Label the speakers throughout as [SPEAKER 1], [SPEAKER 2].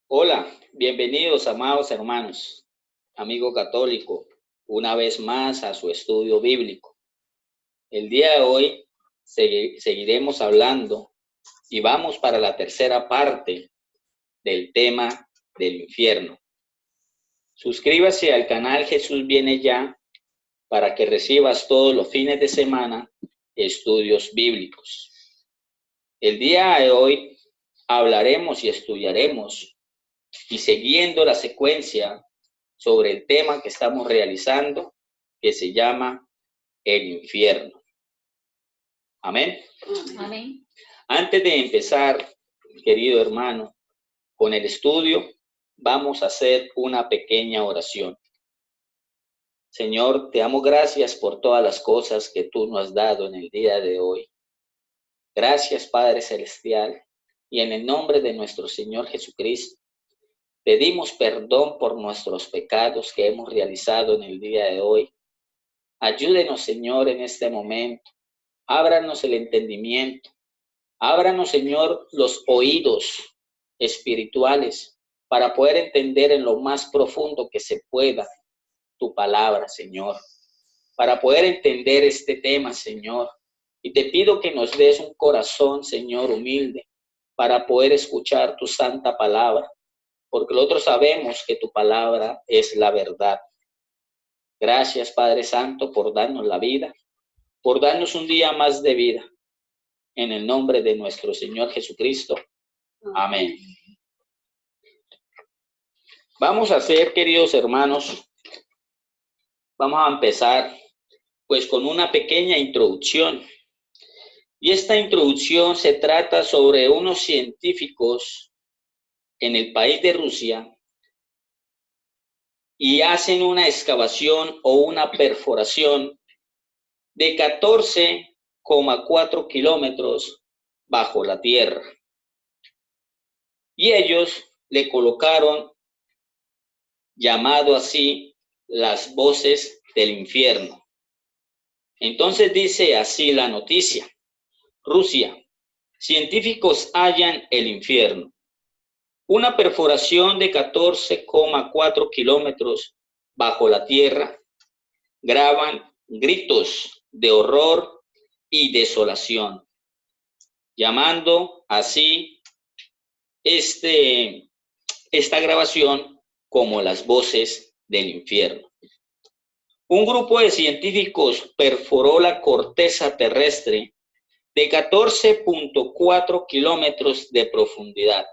[SPEAKER 1] Hola, bienvenidos amados hermanos, amigo católico, una vez más a su estudio bíblico. El día de hoy seguiremos hablando y vamos para la tercera parte del tema del infierno. Suscríbase al canal Jesús Viene Ya para que recibas todos los fines de semana estudios bíblicos. El día de hoy hablaremos y estudiaremos y siguiendo la secuencia sobre el tema que estamos realizando, que se llama el infierno. Amén.
[SPEAKER 2] Amén.
[SPEAKER 1] Antes de empezar, querido hermano, con el estudio, vamos a hacer una pequeña oración. Señor, te damos gracias por todas las cosas que tú nos has dado en el día de hoy. Gracias, Padre Celestial, y en el nombre de nuestro Señor Jesucristo, pedimos perdón por nuestros pecados que hemos realizado en el día de hoy. Ayúdenos, Señor, en este momento. Ábranos el entendimiento. Ábranos, Señor, los oídos espirituales para poder entender en lo más profundo que se pueda tu palabra, Señor. Para poder entender este tema, Señor. Y te pido que nos des un corazón, Señor, humilde para poder escuchar tu santa palabra. Porque nosotros sabemos que tu palabra es la verdad. Gracias, Padre Santo, por darnos la vida, por darnos un día más de vida. En el nombre de nuestro Señor Jesucristo. Amén. Vamos a hacer, queridos hermanos, vamos a empezar pues con una pequeña introducción. Y esta introducción se trata sobre unos científicos en el país de Rusia y hacen una excavación o una perforación de 14,4 kilómetros bajo la tierra. Y ellos le colocaron, llamado así, las voces del infierno. Entonces dice así la noticia: Rusia, científicos hallan el infierno. Una perforación de 14,4 kilómetros bajo la tierra. Graban gritos de horror y desolación, llamando así esta grabación como las voces del infierno. Un grupo de científicos perforó la corteza terrestre de 14,4 kilómetros de profundidad.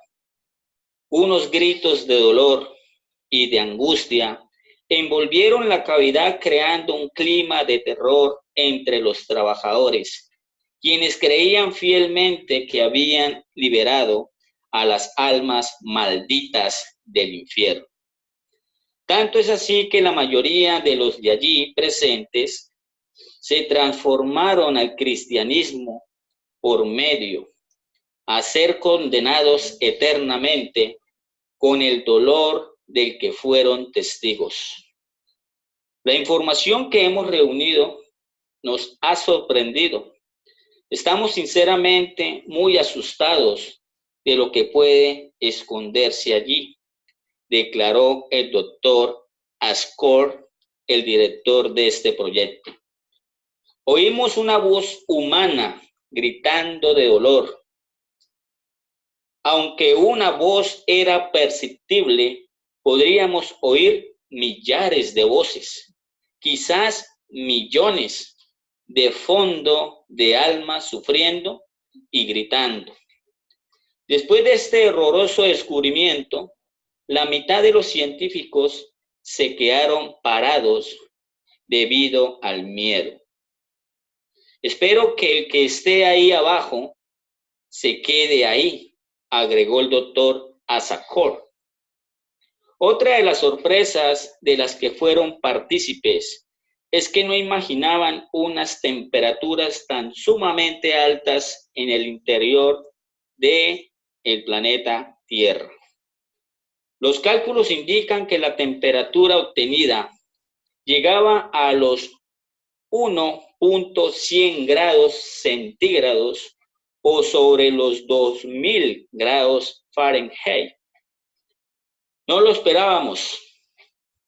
[SPEAKER 1] Unos gritos de dolor y de angustia envolvieron la cavidad, creando un clima de terror entre los trabajadores, quienes creían fielmente que habían liberado a las almas malditas del infierno. Tanto es así que la mayoría de los de allí presentes se transformaron al cristianismo por medio a ser condenados eternamente con el dolor del que fueron testigos. La información que hemos reunido nos ha sorprendido. Estamos sinceramente muy asustados de lo que puede esconderse allí, declaró el doctor Ascor, el director de este proyecto. Oímos una voz humana gritando de dolor. Aunque una voz era perceptible, podríamos oír millares de voces, quizás millones, de fondo de almas sufriendo y gritando. Después de este horroroso descubrimiento, la mitad de los científicos se quedaron parados debido al miedo. Espero que el que esté ahí abajo se quede ahí, agregó el doctor Asakor. Otra de las sorpresas de las que fueron partícipes es que no imaginaban unas temperaturas tan sumamente altas en el interior del planeta Tierra. Los cálculos indican que la temperatura obtenida llegaba a los 1.100 grados centígrados o sobre los 2000 grados Fahrenheit. No lo esperábamos.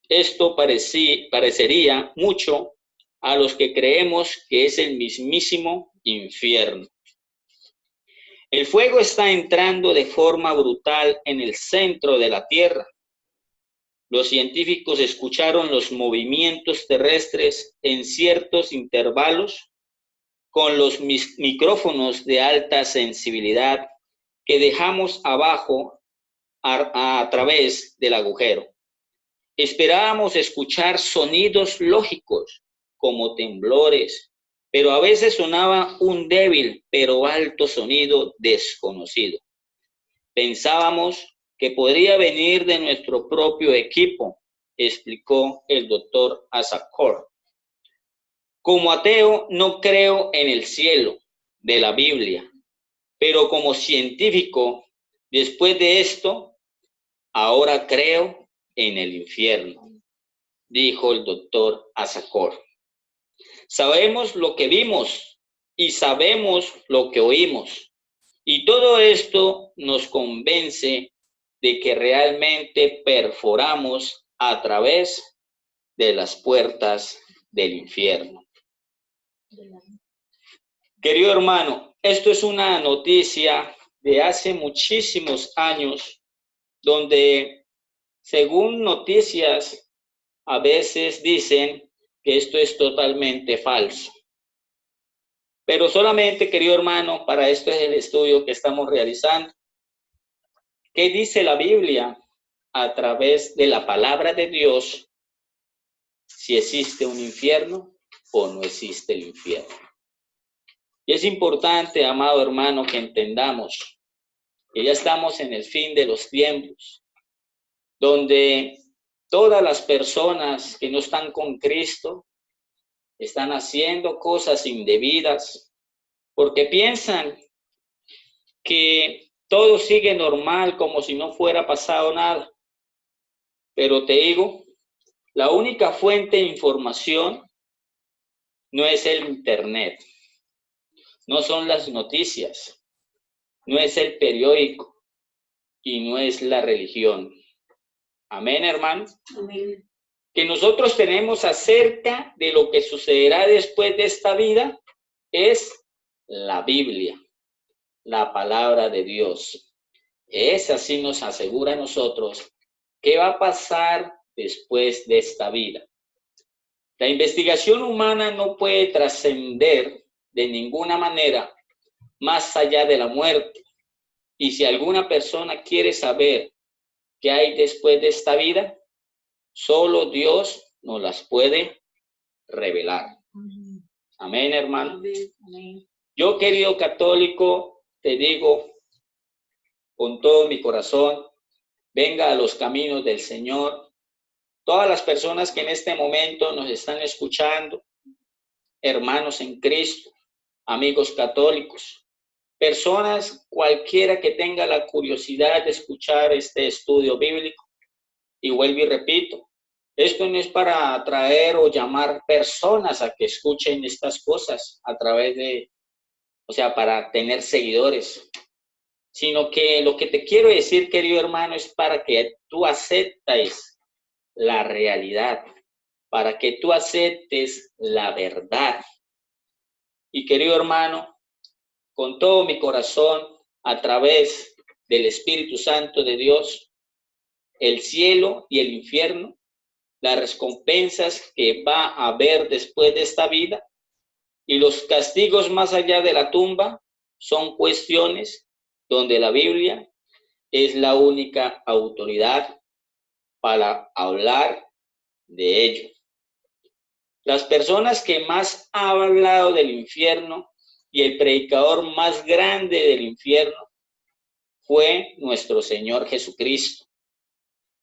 [SPEAKER 1] Esto parecería mucho a los que creemos que es el mismísimo infierno. El fuego está entrando de forma brutal en el centro de la Tierra. Los científicos escucharon los movimientos terrestres en ciertos intervalos con los micrófonos de alta sensibilidad que dejamos abajo a través del agujero. Esperábamos escuchar sonidos lógicos como temblores, pero a veces sonaba un débil pero alto sonido desconocido. Pensábamos que podría venir de nuestro propio equipo, explicó el doctor Asakor. Como ateo no creo en el cielo de la Biblia, pero como científico, después de esto, ahora creo en el infierno, dijo el doctor Asakor. Sabemos lo que vimos y sabemos lo que oímos, y todo esto nos convence de que realmente perforamos a través de las puertas del infierno. Querido hermano, esto es una noticia de hace muchísimos años, donde según noticias a veces dicen que esto es totalmente falso. Pero solamente, querido hermano, para esto es el estudio que estamos realizando. ¿Qué dice la Biblia a través de la palabra de Dios? Si existe un infierno o no existe el infierno. Y es importante, amado hermano, que entendamos que ya estamos en el fin de los tiempos, donde todas las personas que no están con Cristo están haciendo cosas indebidas porque piensan que todo sigue normal como si no fuera pasado nada. Pero te digo, la única fuente de información no es el internet, no son las noticias, no es el periódico y no es la religión. Amén, hermano. Amén. Que nosotros tenemos acerca de lo que sucederá después de esta vida es la Biblia, la palabra de Dios. Esa sí nos asegura a nosotros qué va a pasar después de esta vida. La investigación humana no puede trascender de ninguna manera más allá de la muerte. Y si alguna persona quiere saber qué hay después de esta vida, solo Dios nos las puede revelar. Amén, hermano. Amén. Yo, querido católico, te digo con todo mi corazón, venga a los caminos del Señor. Todas las personas que en este momento nos están escuchando, hermanos en Cristo, amigos católicos, personas cualquiera que tenga la curiosidad de escuchar este estudio bíblico. Y vuelvo y repito, esto no es para atraer o llamar personas a que escuchen estas cosas a través de, para tener seguidores, sino que lo que te quiero decir, querido hermano, es para que tú aceptes la realidad, para que tú aceptes la verdad. Y querido hermano, con todo mi corazón, a través del Espíritu Santo de Dios, el cielo y el infierno, las recompensas que va a haber después de esta vida y los castigos más allá de la tumba son cuestiones donde la Biblia es la única autoridad para hablar de ello. Las personas que más han hablado del infierno y el predicador más grande del infierno fue nuestro Señor Jesucristo.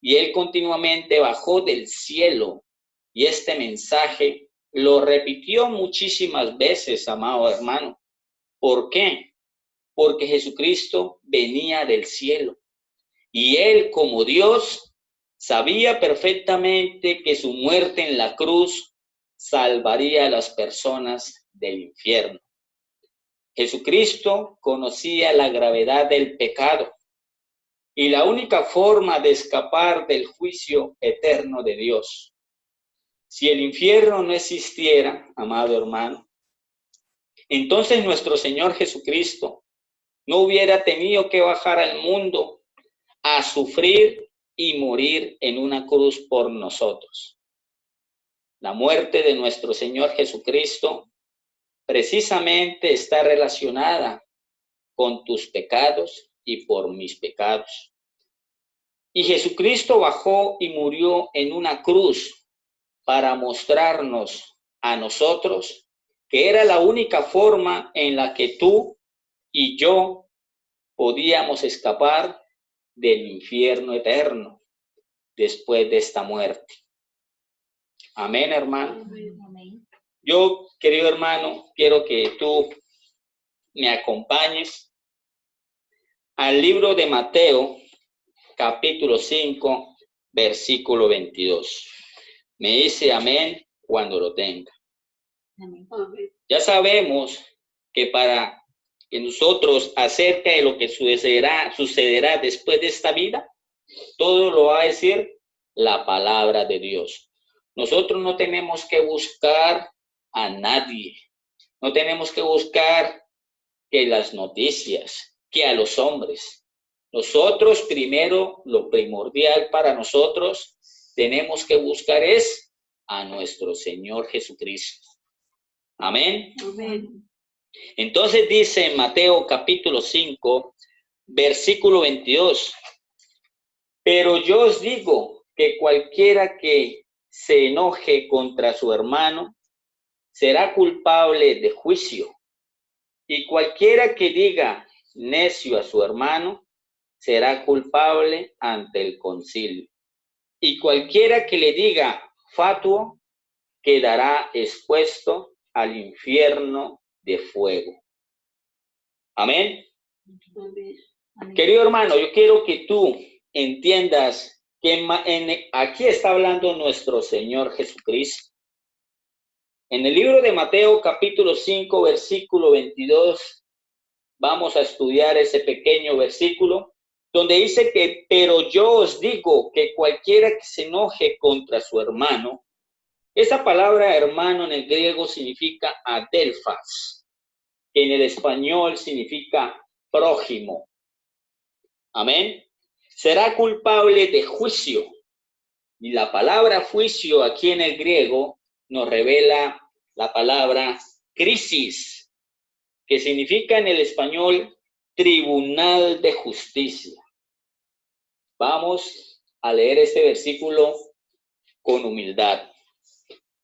[SPEAKER 1] Y Él continuamente bajó del cielo y este mensaje lo repitió muchísimas veces, amado hermano. ¿Por qué? Porque Jesucristo venía del cielo y Él, como Dios, sabía perfectamente que su muerte en la cruz salvaría a las personas del infierno. Jesucristo conocía la gravedad del pecado y la única forma de escapar del juicio eterno de Dios. Si el infierno no existiera, amado hermano, entonces nuestro Señor Jesucristo no hubiera tenido que bajar al mundo a sufrir y morir en una cruz por nosotros. La muerte de nuestro Señor Jesucristo precisamente está relacionada con tus pecados y por mis pecados. Y Jesucristo bajó y murió en una cruz para mostrarnos a nosotros que era la única forma en la que tú y yo podíamos escapar del infierno eterno después de esta muerte. Amén, hermano.
[SPEAKER 2] Amén.
[SPEAKER 1] Yo, querido hermano, quiero que tú me acompañes al libro de Mateo, capítulo 5, versículo 22. Me dice amén cuando lo tenga.
[SPEAKER 2] Amén.
[SPEAKER 1] Ya sabemos que para que nosotros acerca de lo que sucederá después de esta vida, todo lo va a decir la palabra de Dios. Nosotros no tenemos que buscar a nadie, no tenemos que buscar que las noticias, que a los hombres. Nosotros primero, lo primordial para nosotros, tenemos que buscar es a nuestro Señor Jesucristo. Amén.
[SPEAKER 2] Amén.
[SPEAKER 1] Entonces dice en Mateo capítulo 5, versículo 22, pero yo os digo que cualquiera que se enoje contra su hermano será culpable de juicio, y cualquiera que diga necio a su hermano será culpable ante el concilio, y cualquiera que le diga fatuo quedará expuesto al infierno de fuego. Amén.
[SPEAKER 2] Amén.
[SPEAKER 1] Querido hermano, yo quiero que tú entiendas que aquí está hablando nuestro Señor Jesucristo. En el libro de Mateo capítulo 5, versículo 22, vamos a estudiar ese pequeño versículo donde dice que, pero yo os digo que cualquiera que se enoje contra su hermano, esa palabra hermano en el griego significa adelphas, que en el español significa prójimo. Amén. Será culpable de juicio. Y la palabra juicio aquí en el griego nos revela la palabra crisis, que significa en el español tribunal de justicia. Vamos a leer este versículo con humildad.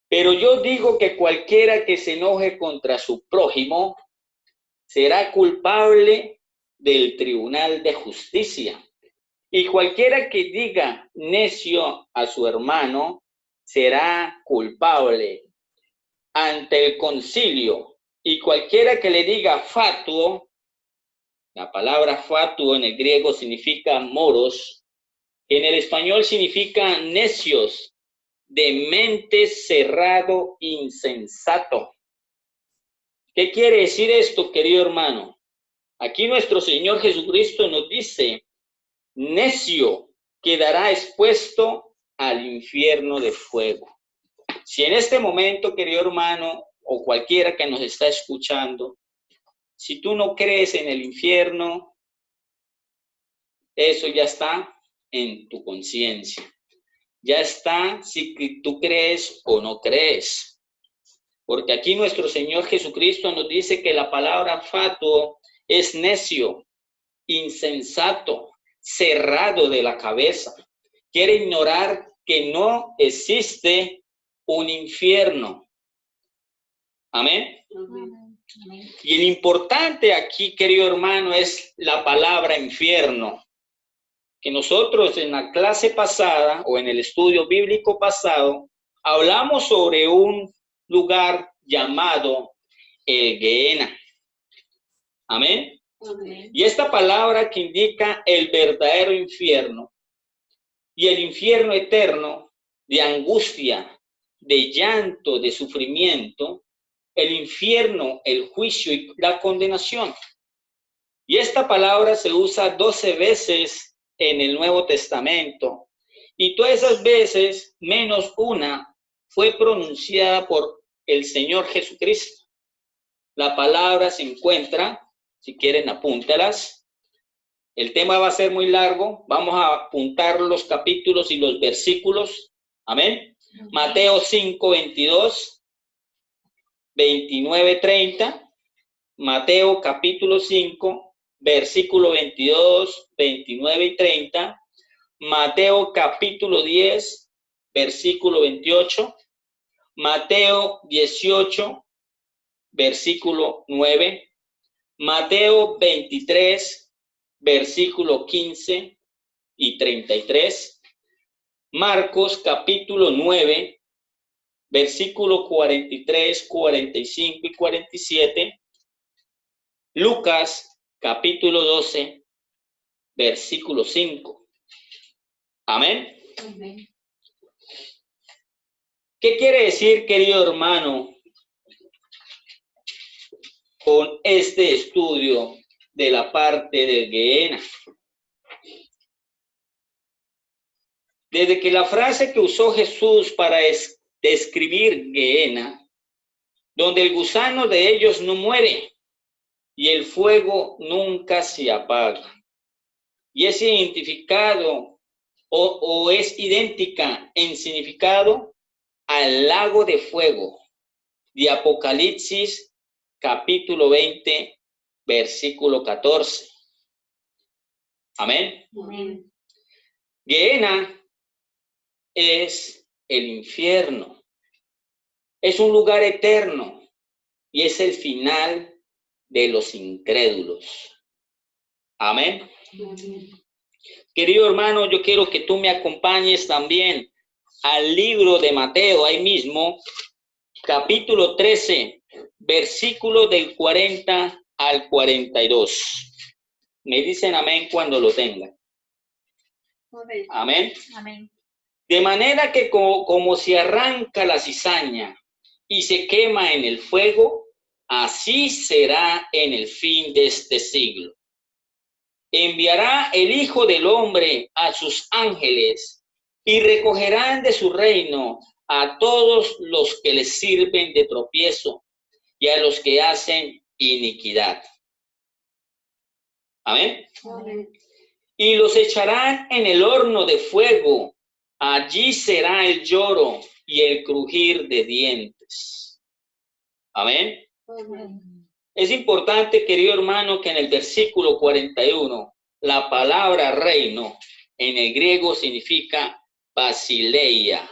[SPEAKER 1] Pero yo digo que cualquiera que se enoje contra su prójimo será culpable del tribunal de justicia. Y cualquiera que diga necio a su hermano será culpable ante el concilio. Y cualquiera que le diga fatuo, la palabra fatuo en el griego significa moros, en el español significa necios, de mente cerrado, insensato. ¿Qué quiere decir esto, querido hermano? Aquí nuestro Señor Jesucristo nos dice, necio quedará expuesto al infierno de fuego. Si en este momento, querido hermano, o cualquiera que nos está escuchando, si tú no crees en el infierno, eso ya está en tu conciencia. Ya está si tú crees o no crees. Porque aquí nuestro Señor Jesucristo nos dice que la palabra fatuo es necio, insensato, cerrado de la cabeza. Quiere ignorar que no existe un infierno. Amén.
[SPEAKER 2] Amén.
[SPEAKER 1] Y el importante aquí, querido hermano, es la palabra infierno. Que nosotros en la clase pasada o en el estudio bíblico pasado hablamos sobre un lugar llamado el Gehenna. Amén.
[SPEAKER 2] Amén.
[SPEAKER 1] Y esta palabra que indica el verdadero infierno y el infierno eterno de angustia, de llanto, de sufrimiento, el infierno, el juicio y la condenación. Y esta palabra se usa 12 veces en el Nuevo Testamento. Y todas esas veces, menos una, fue pronunciada por el Señor Jesucristo. La palabra se encuentra, si quieren apúntalas. El tema va a ser muy largo. Vamos a apuntar los capítulos y los versículos. Amén. Mateo 5, 22, 29, 30. Mateo capítulo 5, versículo 22, 29 y 30. Mateo capítulo 10, versículo 28. Mateo 18, versículo 9. Mateo 23, versículo 15 y 33. Marcos capítulo 9, versículo 43, 45 y 47. Lucas capítulo 12, versículo 5. Amén.
[SPEAKER 2] Amén.
[SPEAKER 1] ¿Qué quiere decir, querido hermano, con este estudio de la parte del Gehenna? Desde que la frase que usó Jesús para describir Gehenna, donde el gusano de ellos no muere y el fuego nunca se apaga, y es identificado o es idéntica en significado al lago de fuego de Apocalipsis capítulo 20, versículo 14. Amén.
[SPEAKER 2] Amén.
[SPEAKER 1] Gehenna es el infierno. Es un lugar eterno y es el final de los incrédulos. Amén.
[SPEAKER 2] Amén.
[SPEAKER 1] Querido hermano, yo quiero que tú me acompañes también al libro de Mateo, ahí mismo, capítulo 13, versículo del 40 al 42. Me dicen amén cuando lo tengan. Amén.
[SPEAKER 2] Amén.
[SPEAKER 1] De manera que como se arranca la cizaña y se quema en el fuego, así será en el fin de este siglo. Enviará el Hijo del Hombre a sus ángeles y recogerán de su reino a todos los que les sirven de tropiezo y a los que hacen iniquidad. Amén.
[SPEAKER 2] Amén.
[SPEAKER 1] Y los echarán en el horno de fuego. Allí será el lloro y el crujir de dientes. Amén.
[SPEAKER 2] Amén.
[SPEAKER 1] Es importante, querido hermano, que en el versículo 41, la palabra reino en el griego significa basileia,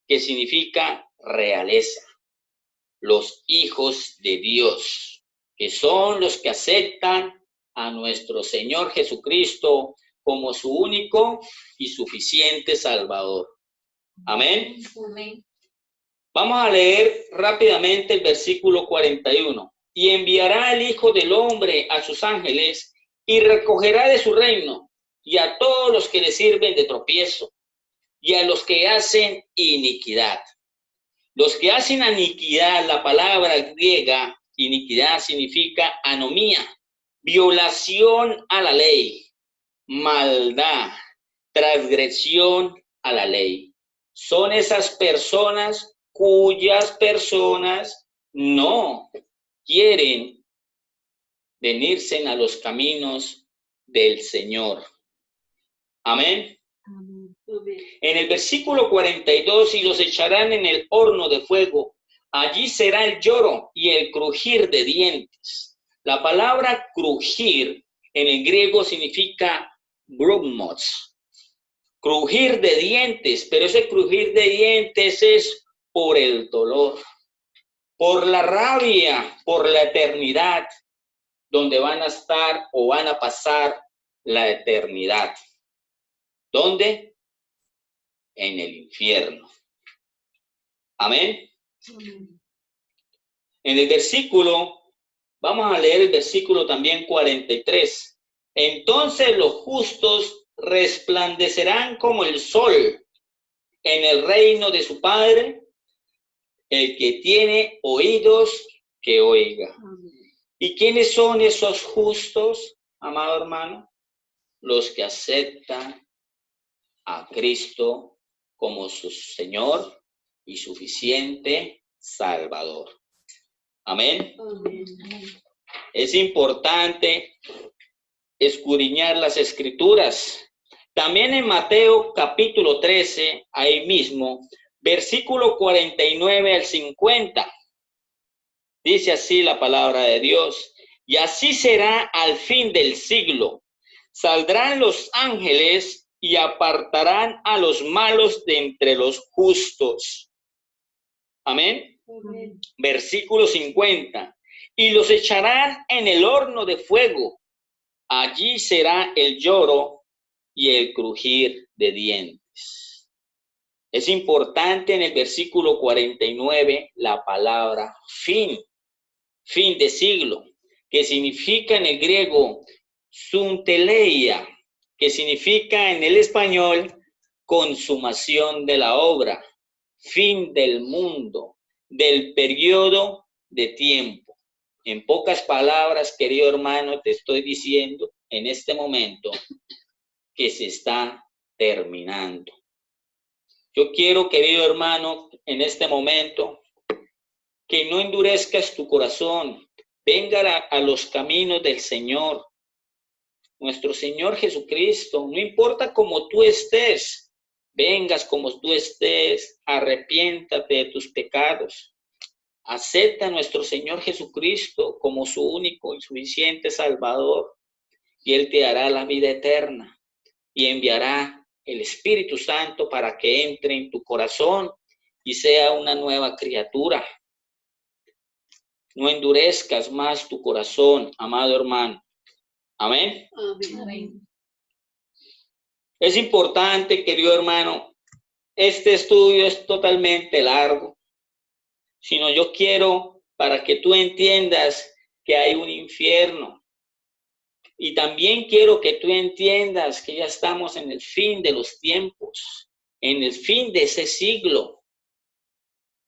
[SPEAKER 1] que significa realeza. Los hijos de Dios, que son los que aceptan a nuestro Señor Jesucristo como su único y suficiente Salvador. Amén.
[SPEAKER 2] Amén.
[SPEAKER 1] Vamos a leer rápidamente el versículo 41. Y enviará el Hijo del Hombre a sus ángeles y recogerá de su reino y a todos los que le sirven de tropiezo y a los que hacen iniquidad. Los que hacen iniquidad, la palabra griega iniquidad significa anomía, violación a la ley, maldad, transgresión a la ley. Son esas personas cuyas personas no quieren venirse a los caminos del Señor. Amén.
[SPEAKER 2] Amén.
[SPEAKER 1] En el versículo 42, y los echarán en el horno de fuego. Allí será el lloro y el crujir de dientes. La palabra crujir en el griego significa brumos, crujir de dientes, pero ese crujir de dientes es por el dolor, por la rabia, por la eternidad, donde van a estar o van a pasar la eternidad. ¿Dónde? En el infierno. Amén.
[SPEAKER 2] Amén.
[SPEAKER 1] En el versículo, vamos a leer el versículo también 43. Entonces los justos resplandecerán como el sol en el reino de su Padre. El que tiene oídos, que oiga.
[SPEAKER 2] Amén.
[SPEAKER 1] ¿Y quiénes son esos justos, amado hermano? los que aceptan a Cristo como su Señor y suficiente Salvador. Amén.
[SPEAKER 2] Amén.
[SPEAKER 1] Es importante escudriñar las Escrituras. También en Mateo capítulo 13, ahí mismo, versículo 49 al 50. Dice así la palabra de Dios: y así será al fin del siglo. Saldrán los ángeles y apartarán a los malos de entre los justos. Amén.
[SPEAKER 2] Amén.
[SPEAKER 1] Versículo 50. Y los echarán en el horno de fuego. Allí será el lloro y el crujir de dientes. Es importante en el versículo 49 la palabra fin de siglo, que significa en el griego sunteleia, que significa en el español consumación de la obra, fin del mundo, del periodo de tiempo. En pocas palabras, querido hermano, te estoy diciendo en este momento que se está terminando. Yo quiero, querido hermano, en este momento, que no endurezcas tu corazón. Venga a los caminos del Señor, nuestro Señor Jesucristo. No importa cómo tú estés, vengas como tú estés, arrepiéntate de tus pecados. Acepta a nuestro Señor Jesucristo como su único y suficiente Salvador, y Él te dará la vida eterna y enviará el Espíritu Santo para que entre en tu corazón y sea una nueva criatura. No endurezcas más tu corazón, amado hermano. Amén.
[SPEAKER 2] Amén.
[SPEAKER 1] Es importante, querido hermano, este estudio es totalmente largo, sino yo quiero para que tú entiendas que hay un infierno. Y también quiero que tú entiendas que ya estamos en el fin de los tiempos, en el fin de ese siglo.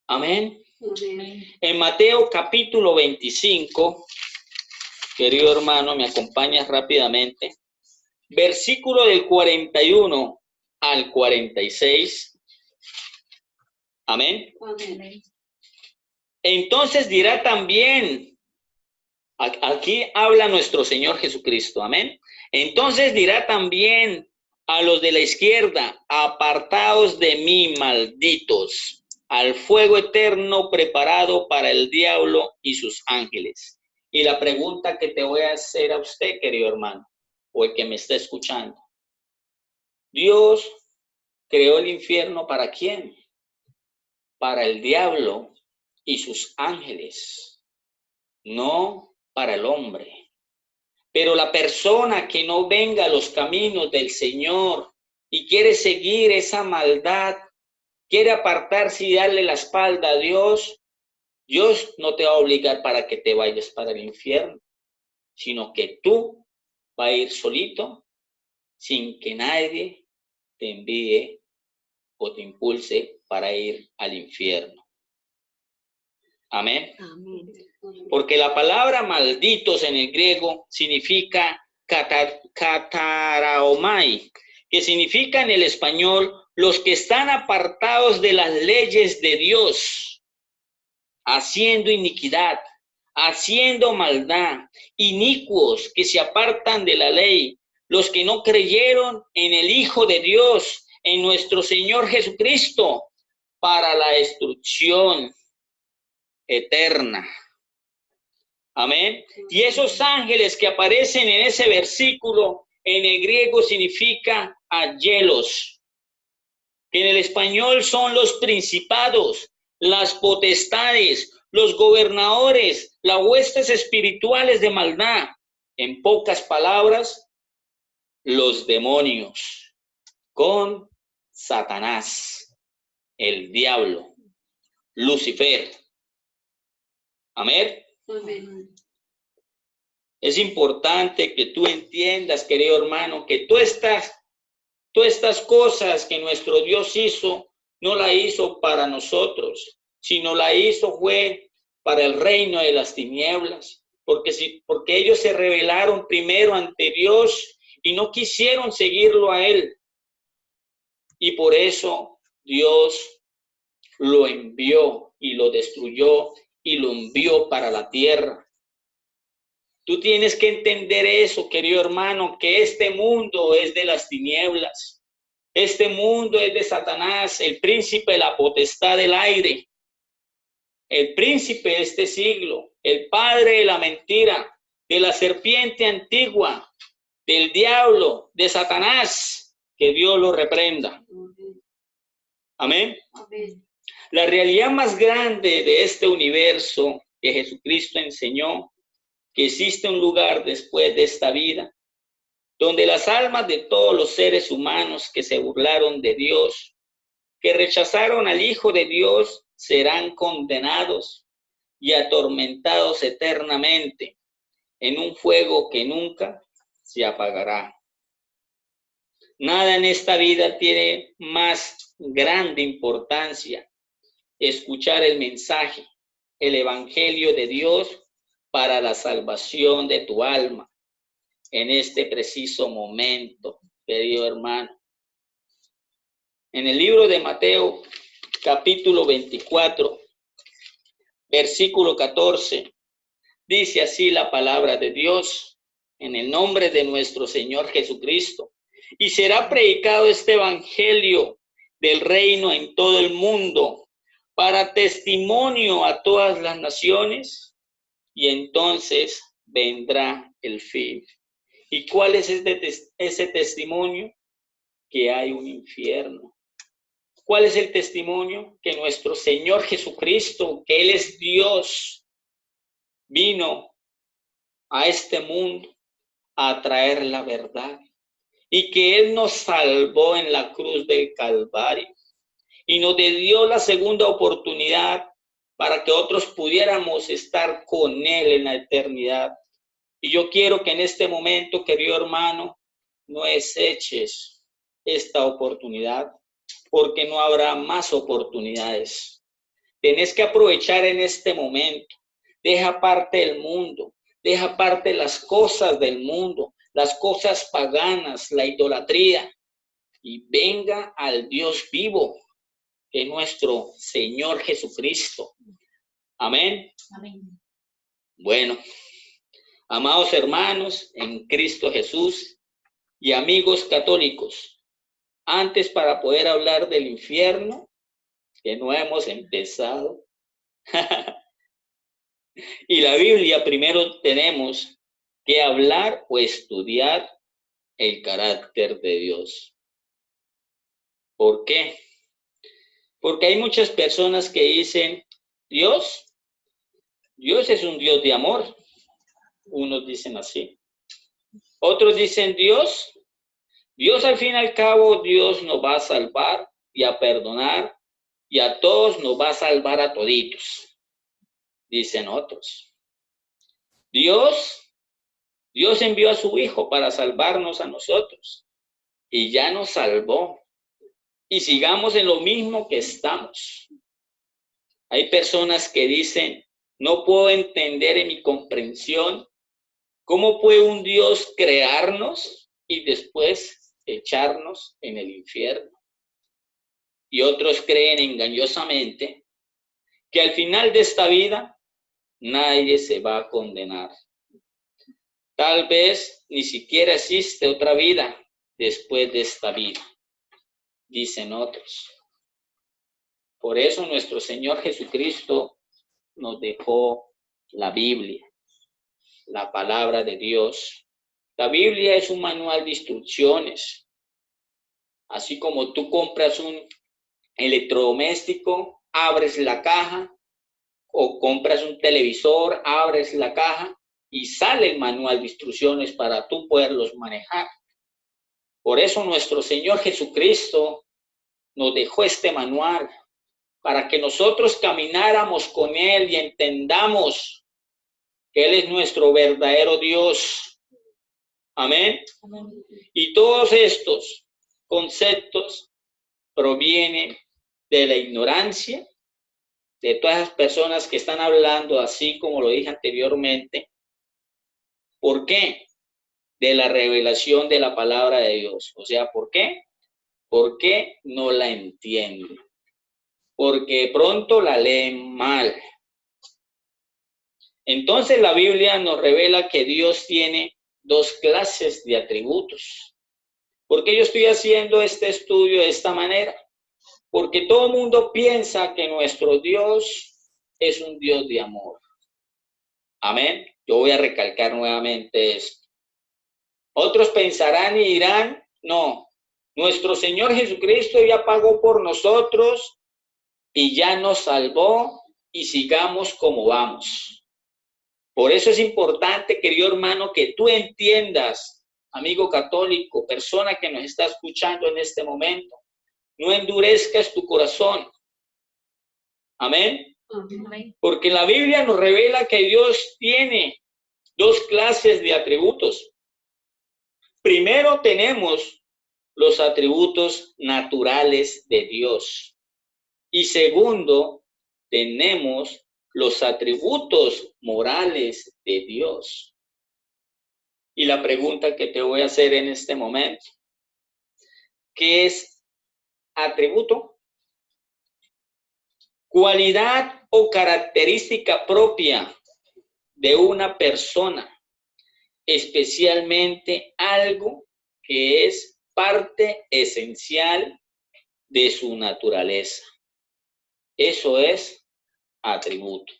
[SPEAKER 1] Amén.
[SPEAKER 2] Amén.
[SPEAKER 1] En Mateo capítulo 25, querido hermano, me acompañas rápidamente. Versículo del 41 al 46. Amén.
[SPEAKER 2] Amén.
[SPEAKER 1] Entonces dirá también, aquí habla nuestro Señor Jesucristo, amén. Entonces dirá también a los de la izquierda: apartaos de mí, malditos, al fuego eterno preparado para el diablo y sus ángeles. Y la pregunta que te voy a hacer a usted, querido hermano, o el que me está escuchando: ¿Dios creó el infierno para quién? Para el diablo y sus ángeles, no para el hombre. Pero la persona que no venga a los caminos del Señor y quiere seguir esa maldad, quiere apartarse y darle la espalda a Dios, Dios no te va a obligar para que te vayas para el infierno, sino que tú vas a ir solito, sin que nadie te envíe o te impulse para ir al infierno. Amén.
[SPEAKER 2] Amén.
[SPEAKER 1] Porque la palabra malditos en el griego significa kataraomai, que significa en el español los que están apartados de las leyes de Dios, haciendo iniquidad, haciendo maldad, inicuos que se apartan de la ley, los que no creyeron en el Hijo de Dios, en nuestro Señor Jesucristo, para la destrucción eterna. Amén. Y esos ángeles que aparecen en ese versículo, en el griego significa angelos, que en el español son los principados, las potestades, los gobernadores, las huestes espirituales de maldad. En pocas palabras, los demonios, con Satanás, el diablo, Lucifer. Amén.
[SPEAKER 2] Amén.
[SPEAKER 1] Es importante que tú entiendas, querido hermano, que todas estas cosas que nuestro Dios hizo, no la hizo para nosotros, sino la hizo fue para el reino de las tinieblas, porque ellos se rebelaron primero ante Dios y no quisieron seguirlo a él. Y por eso Dios lo envió y lo destruyó y lo envió para la tierra. Tú tienes que entender eso, querido hermano, que este mundo es de las tinieblas. Este mundo es de Satanás, el príncipe de la potestad del aire, el príncipe de este siglo, el padre de la mentira, de la serpiente antigua, del diablo, de Satanás, que Dios lo reprenda. Amén.
[SPEAKER 2] Amén.
[SPEAKER 1] La realidad más grande de este universo que Jesucristo enseñó, que existe un lugar después de esta vida, donde las almas de todos los seres humanos que se burlaron de Dios, que rechazaron al Hijo de Dios, serán condenados y atormentados eternamente en un fuego que nunca se apagará. Nada en esta vida tiene más grande importancia escuchar el mensaje, el evangelio de Dios para la salvación de tu alma en este preciso momento, querido hermano. En el libro de Mateo, capítulo 24, versículo 14, dice así la palabra de Dios, en el nombre de nuestro Señor Jesucristo. Y será predicado este evangelio del reino en todo el mundo para testimonio a todas las naciones, y entonces vendrá el fin. ¿Y cuál es ese testimonio? Que hay un infierno. ¿Cuál es el testimonio? Que nuestro Señor Jesucristo, que Él es Dios, vino a este mundo a traer la verdad y que Él nos salvó en la cruz del Calvario y nos dio la segunda oportunidad para que otros pudiéramos estar con Él en la eternidad. Y yo quiero que en este momento, querido hermano, no deseches esta oportunidad, porque no habrá más oportunidades. Tenés que aprovechar en este momento. Deja aparte el mundo, deja aparte las cosas del mundo, las cosas paganas, la idolatría, y venga al Dios vivo, que es nuestro Señor Jesucristo. Amén.
[SPEAKER 2] Amén.
[SPEAKER 1] Bueno, amados hermanos en Cristo Jesús y amigos católicos, antes para poder hablar del infierno, que no hemos empezado, y la Biblia, primero tenemos que hablar o estudiar el carácter de Dios. ¿Por qué? Porque hay muchas personas que dicen, Dios es un Dios de amor. Unos dicen así. Otros dicen, Dios al fin y al cabo, Dios nos va a salvar y a perdonar, y a todos nos va a salvar a toditos, dicen otros. Dios envió a su Hijo para salvarnos a nosotros, y ya nos salvó, y sigamos en lo mismo que estamos. Hay personas que dicen, no puedo entender en mi comprensión cómo puede un Dios crearnos y después echarnos en el infierno. Y otros creen engañosamente que al final de esta vida nadie se va a condenar. Tal vez ni siquiera existe otra vida después de esta vida, dicen otros. Por eso nuestro Señor Jesucristo nos dejó la Biblia, la palabra de Dios. La Biblia es un manual de instrucciones. Así como tú compras un electrodoméstico, abres la caja, o compras un televisor, abres la caja y sale el manual de instrucciones para tú poderlos manejar. Por eso nuestro Señor Jesucristo nos dejó este manual para que nosotros camináramos con Él y entendamos que Él es nuestro verdadero Dios. Amén.
[SPEAKER 2] Amén.
[SPEAKER 1] Y todos estos conceptos provienen de la ignorancia de todas las personas que están hablando así como lo dije anteriormente. ¿Por qué? de la revelación de la palabra de Dios. O sea, ¿por qué? Porque no la entienden. Porque pronto la leen mal. Entonces la Biblia nos revela que Dios tiene dos clases de atributos. ¿Por qué yo estoy haciendo este estudio de esta manera? Porque todo el mundo piensa que nuestro Dios es un Dios de amor. Amén. Yo voy a recalcar nuevamente esto. Otros pensarán y dirán, no, nuestro Señor Jesucristo ya pagó por nosotros y ya nos salvó y sigamos como vamos. Por eso es importante, querido hermano, que tú entiendas, amigo católico, persona que nos está escuchando en este momento, no endurezcas tu corazón. Amén.
[SPEAKER 2] Amén.
[SPEAKER 1] Porque la Biblia nos revela que Dios tiene dos clases de atributos. Primero tenemos los atributos naturales de Dios. Y segundo, tenemos los atributos morales de Dios. Y la pregunta que te voy a hacer en este momento, ¿qué es atributo? Cualidad o característica propia de una persona, especialmente algo que es parte esencial de su naturaleza. Eso es atributo.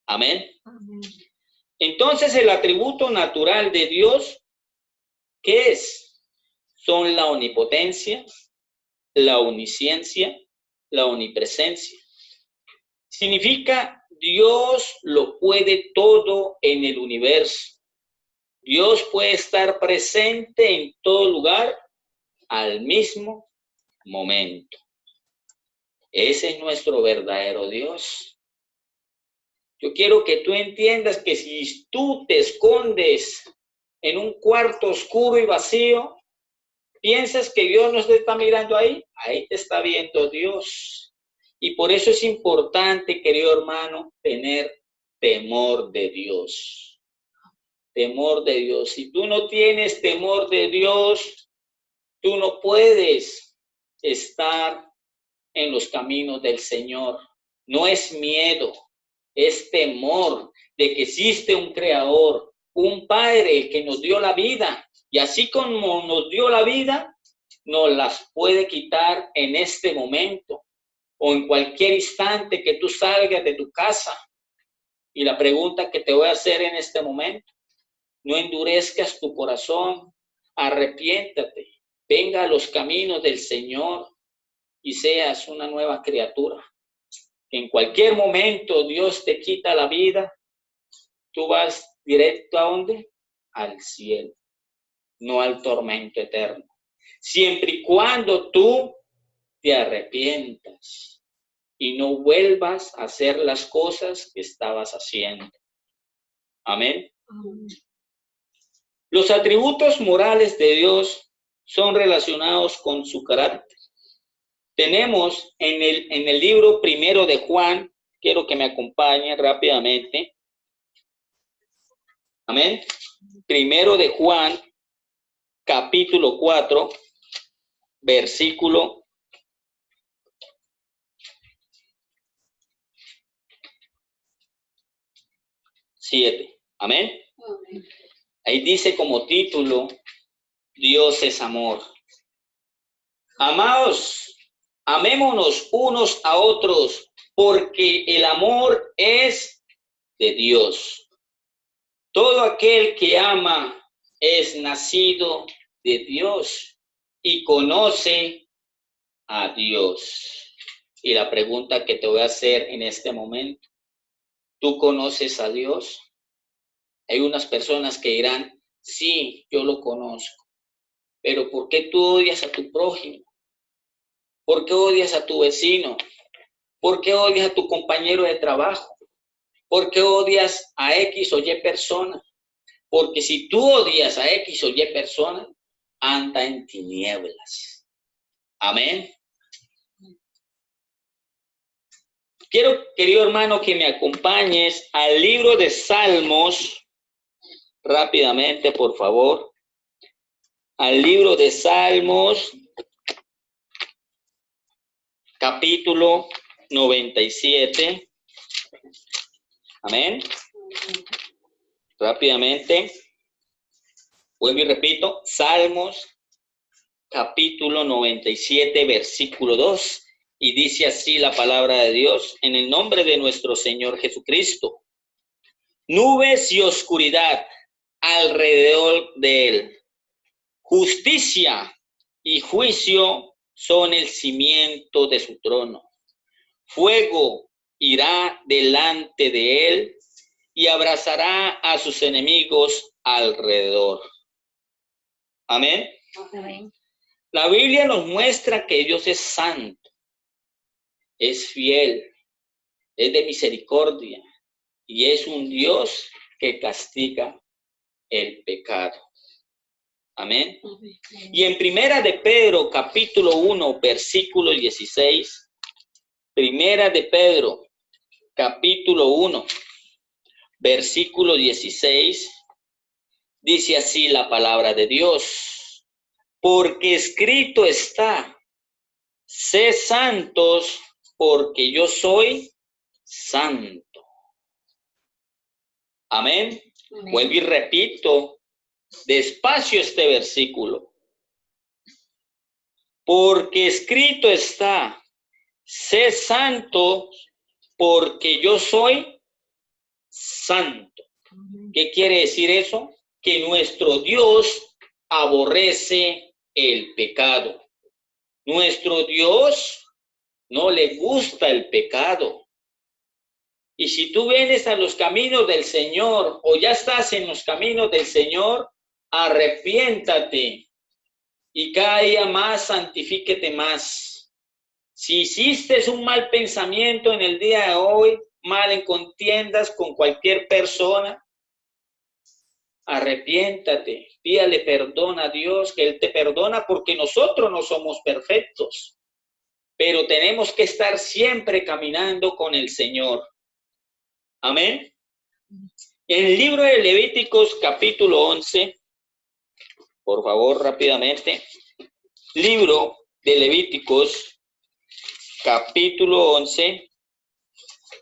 [SPEAKER 1] Amén.
[SPEAKER 2] Amén.
[SPEAKER 1] Entonces, el atributo natural de Dios, ¿qué es? Son la omnipotencia, la omnisciencia, la omnipresencia. Significa Dios lo puede todo en el universo. Dios puede estar presente en todo lugar al mismo momento. Ese es nuestro verdadero Dios. Yo quiero que tú entiendas que si tú te escondes en un cuarto oscuro y vacío, piensas que Dios no te está mirando ahí, ahí te está viendo Dios. Y por eso es importante, querido hermano, tener temor de Dios. Temor de Dios. Si tú no tienes temor de Dios, tú no puedes estar en los caminos del Señor. No es miedo, es temor de que existe un creador, un Padre que nos dio la vida. Y así como nos dio la vida, nos las puede quitar en este momento o en cualquier instante que tú salgas de tu casa. Y la pregunta que te voy a hacer en este momento, no endurezcas tu corazón, arrepiéntate, venga a los caminos del Señor y seas una nueva criatura. En cualquier momento Dios te quita la vida, tú vas directo ¿a dónde? Al cielo, no al tormento eterno. Siempre y cuando tú te arrepientas y no vuelvas a hacer las cosas que estabas haciendo. Amén.
[SPEAKER 2] Amén.
[SPEAKER 1] Los atributos morales de Dios son relacionados con su carácter. Tenemos en el libro primero de Juan, quiero que me acompañen rápidamente. Amén. Primero de Juan, capítulo 4, versículo 7. Amén.
[SPEAKER 2] Amén.
[SPEAKER 1] Ahí dice como título, Dios es amor. Amados, amémonos unos a otros, porque el amor es de Dios. Todo aquel que ama es nacido de Dios y conoce a Dios. Y la pregunta que te voy a hacer en este momento, ¿tú conoces a Dios? Hay unas personas que dirán, sí, yo lo conozco, pero ¿por qué tú odias a tu prójimo? ¿Por qué odias a tu vecino? ¿Por qué odias a tu compañero de trabajo? ¿Por qué odias a X o Y persona? Porque si tú odias a X o Y persona, anda en tinieblas. Amén. Quiero, querido hermano, que me acompañes al libro de Salmos, rápidamente, por favor. al libro de Salmos, capítulo 97. Amén. Rápidamente, vuelvo y repito, Salmos, capítulo 97, versículo 2. Y dice así la palabra de Dios, en el nombre de nuestro Señor Jesucristo. Nubes y oscuridad alrededor de él. Justicia y juicio son el cimiento de su trono. Fuego irá delante de él y abrazará a sus enemigos alrededor. Amén.
[SPEAKER 2] Amén.
[SPEAKER 1] La Biblia nos muestra que Dios es santo, es fiel, es de misericordia y es un Dios que castiga el pecado. Amén. Y en Primera de Pedro, capítulo 1, versículo 16, Primera de Pedro, capítulo 1, versículo 16, dice así la palabra de Dios. Porque escrito está, sé santos porque yo soy santo. Amén.
[SPEAKER 2] Amén.
[SPEAKER 1] Vuelvo y repito despacio este versículo. Porque escrito está, sé santo porque yo soy santo. ¿Qué quiere decir eso? Que nuestro Dios aborrece el pecado. Nuestro Dios no le gusta el pecado. Y si tú vienes a los caminos del Señor o ya estás en los caminos del Señor, arrepiéntate y cada día más santifíquete más. Si hiciste un mal pensamiento en el día de hoy, mal en contiendas con cualquier persona, arrepiéntate, pídale perdón a Dios, que Él te perdona porque nosotros no somos perfectos, pero tenemos que estar siempre caminando con el Señor. Amén. En el libro de Levíticos, capítulo 11, por favor, rápidamente. Libro de Levíticos, capítulo 11,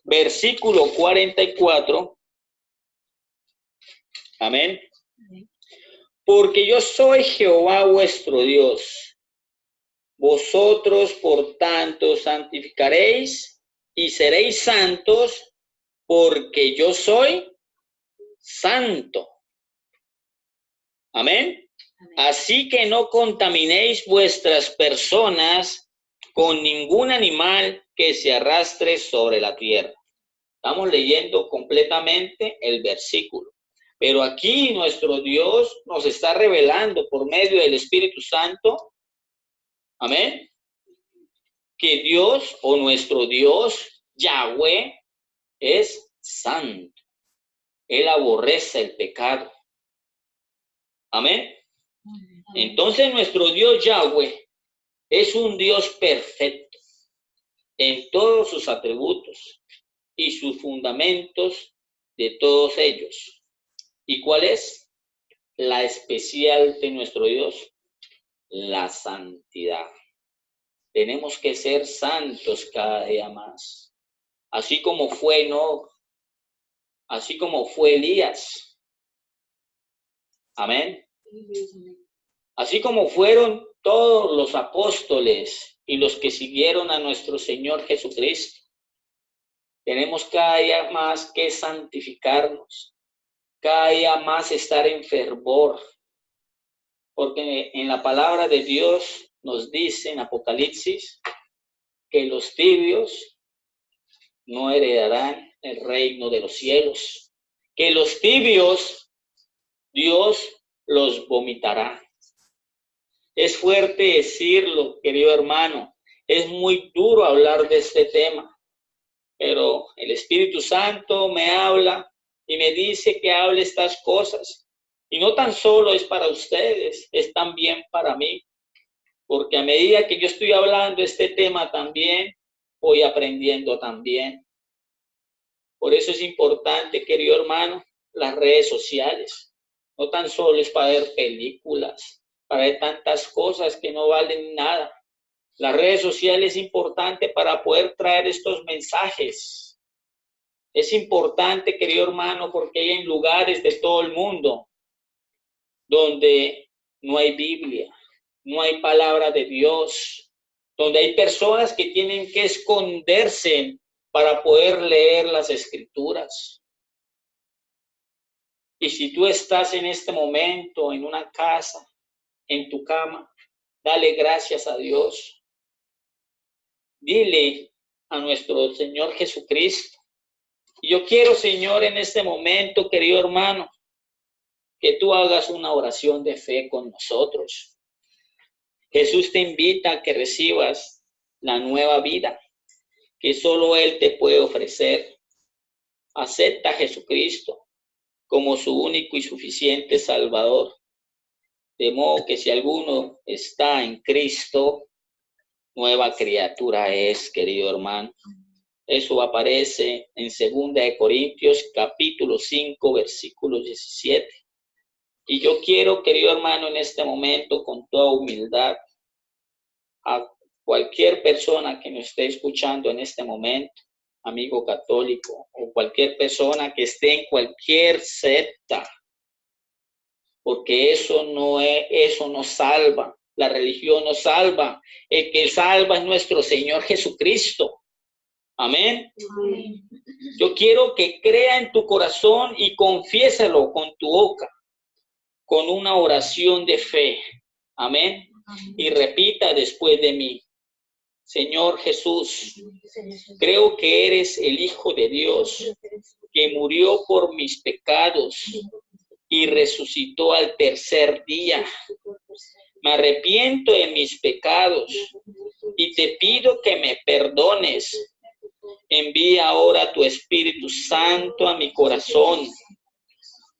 [SPEAKER 1] versículo 44. Amén. Porque yo soy Jehová vuestro Dios. Vosotros, por tanto, santificaréis y seréis santos, porque yo soy santo. Amén. Así que no contaminéis vuestras personas con ningún animal que se arrastre sobre la tierra. Estamos leyendo completamente el versículo. Pero aquí nuestro Dios nos está revelando por medio del Espíritu Santo, amén, que Dios o nuestro Dios, Yahweh, es santo. Él aborrece el pecado. Amén. Entonces nuestro Dios Yahweh es un Dios perfecto en todos sus atributos y sus fundamentos de todos ellos. ¿Y cuál es la especial de nuestro Dios? La santidad. Tenemos que ser santos cada día más. Así como fue Enoc, así como fue Elías. Amén. Así como fueron todos los apóstoles y los que siguieron a nuestro Señor Jesucristo. Tenemos cada día más que santificarnos, cada día más estar en fervor, porque en la palabra de Dios nos dice en Apocalipsis que los tibios no heredarán el reino de los cielos, que los tibios Dios los vomitará. Es fuerte decirlo, querido hermano, es muy duro hablar de este tema, pero el Espíritu Santo me habla y me dice que hable estas cosas. Y no tan solo es para ustedes, es también para mí. Porque a medida que yo estoy hablando este tema también, voy aprendiendo también. Por eso es importante, querido hermano, las redes sociales. No tan solo es para ver películas, para tantas cosas que no valen nada. Las redes sociales es importante para poder traer estos mensajes. Es importante, querido hermano, porque hay en lugares de todo el mundo donde no hay Biblia, no hay palabra de Dios, donde hay personas que tienen que esconderse para poder leer las escrituras. Y si tú estás en este momento en una casa, en tu cama, dale gracias a Dios. Dile a nuestro Señor Jesucristo. Y yo quiero, Señor, en este momento, querido hermano, que tú hagas una oración de fe con nosotros. Jesús te invita a que recibas la nueva vida que solo Él te puede ofrecer. Acepta a Jesucristo como su único y suficiente Salvador. De modo que si alguno está en Cristo, nueva criatura es, querido hermano. Eso aparece en 2 Corintios capítulo 5, versículo 17. Y yo quiero, querido hermano, en este momento, con toda humildad, a cualquier persona que nos esté escuchando en este momento, amigo católico, o cualquier persona que esté en cualquier secta, porque eso no salva. La religión no salva. El que salva es nuestro Señor Jesucristo. Amén.
[SPEAKER 2] Amén.
[SPEAKER 1] Yo quiero que crea en tu corazón y confiésalo con tu boca, con una oración de fe. Amén. Y repita después de mí: Señor Jesús, creo que eres el Hijo de Dios, que murió por mis pecados y resucitó al tercer día. Me arrepiento de mis pecados y te pido que me perdones. Envía ahora tu Espíritu Santo a mi corazón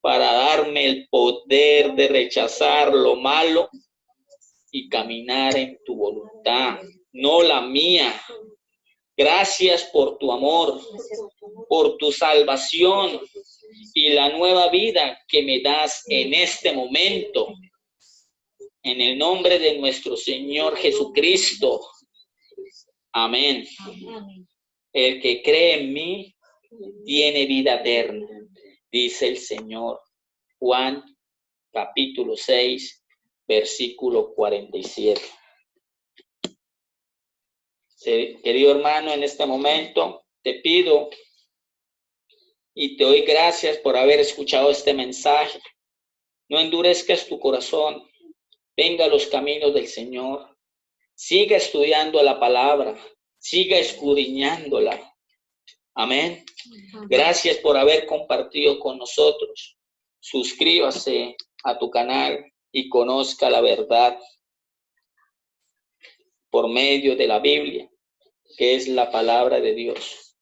[SPEAKER 1] para darme el poder de rechazar lo malo y caminar en tu voluntad, no la mía. Gracias por tu amor, por tu salvación y la nueva vida que me das en este momento. En el nombre de nuestro Señor Jesucristo. Amén. El que cree en mí tiene vida eterna, dice el Señor. Juan capítulo 6, versículo 47. Querido hermano, en este momento te pido y te doy gracias por haber escuchado este mensaje. No endurezcas tu corazón. Venga a los caminos del Señor. Siga estudiando la palabra. Siga escudriñándola. Amén. Gracias por haber compartido con nosotros. Suscríbase a tu canal y conozca la verdad por medio de la Biblia, que es la palabra de Dios.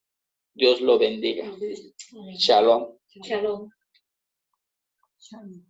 [SPEAKER 1] Dios lo bendiga. Shalom.
[SPEAKER 2] Shalom. Shalom.